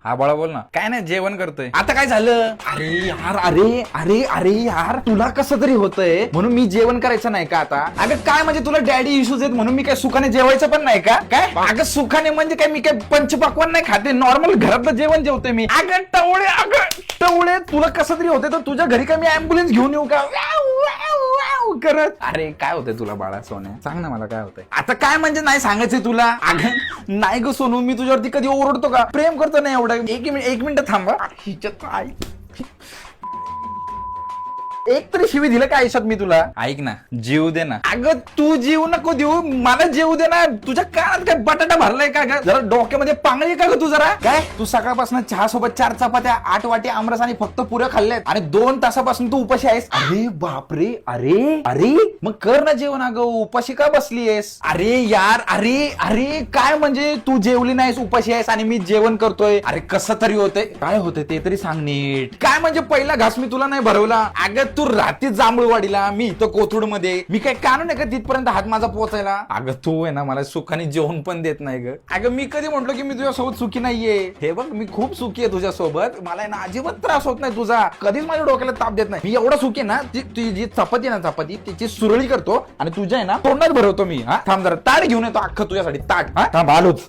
हा बाळा बोल ना. काय नाही जेवण करतोय. आता काय झालं? अरे यार अरे यार तुला कसं तरी होतंय म्हणून मी जेवण करायचं नाही का आता? अगं काय म्हणजे तुला डॅडी इश्यूज आहेत म्हणून मी काय सुखाने जेवायचं पण नाही का? काय अगं सुखाने म्हणजे काय मी काय पंचपक्वान नाही खाते, नॉर्मल घरातलं जेवण जेवतोय मी. अगं टवळे तुला कसं तरी होते तर तुझ्या घरी काय मी अँब्युलन्स घेऊन येऊ का करत? अरे काय होतंय तुला बाळा सोन्या, सांग ना मला काय होतंय. आता काय म्हणजे नाही सांगायचंय तुला? अगं नाही ग सोनू, मी तुझ्यावरती कधी ओरडतो का? प्रेम करतो ना एवढं. एक मिनिट थांबा. हिच्यात काय एक तरी शिवी दिलं का आयुष्यात मी तुला? ऐक ना, जीव दे ना. अगं तू जीव नको देऊ, मला जीव दे ना. तुझ्या कानात काय बटाटा भरलाय का ग? जरा डोक्यामध्ये पांगळी का ग तू जरा? काय तू सकाळपासून चहा सोबत 4 चपात्या 8 वाटी आमरस आणि फक्त पुऱ्या खाल्ल्यात आणि 2 तासापासून तू उपाशी आहेस. अरे बापरे, अरे मग कर ना जेवण. अगं उपाशी का बसलीयस? अरे यार अरे काय म्हणजे तू जेवली नाहीस, उपाशी आहेस आणि मी जेवण करतोय. अरे कसं तरी होतंय? काय होतंय ते तरी सांग नीट. काय म्हणजे पहिला घास मी तुला नाही भरवला? अगं तू राहतीच जांभूळवाडीला, मी इथं कोथरूड मध्ये. मी काय कानून आहे का तिथपर्यंत हात माझा पोहोचायला? अगं तू आहे ना मला सुखाने जेवण पण देत नाही ग. अगं मी कधी म्हंटलो की मी तुझ्यासोबत सुखी नाहीये? हे बघ मी खूप सुखी आहे तुझ्यासोबत. मला ना अजिबात त्रास होत नाही तुझा. कधीच माझ्या डोक्याला ताप देत नाही. मी एवढा सुखी ना, ती जी चपाती ना चपाती तिची सुरळी करतो आणि तुझ्या आहे ना तोंडात भरवतो मी. हा थांब जरा ताट घेऊन येतो अख्खं तुझ्यासाठी ताट. हा थांब आलोच.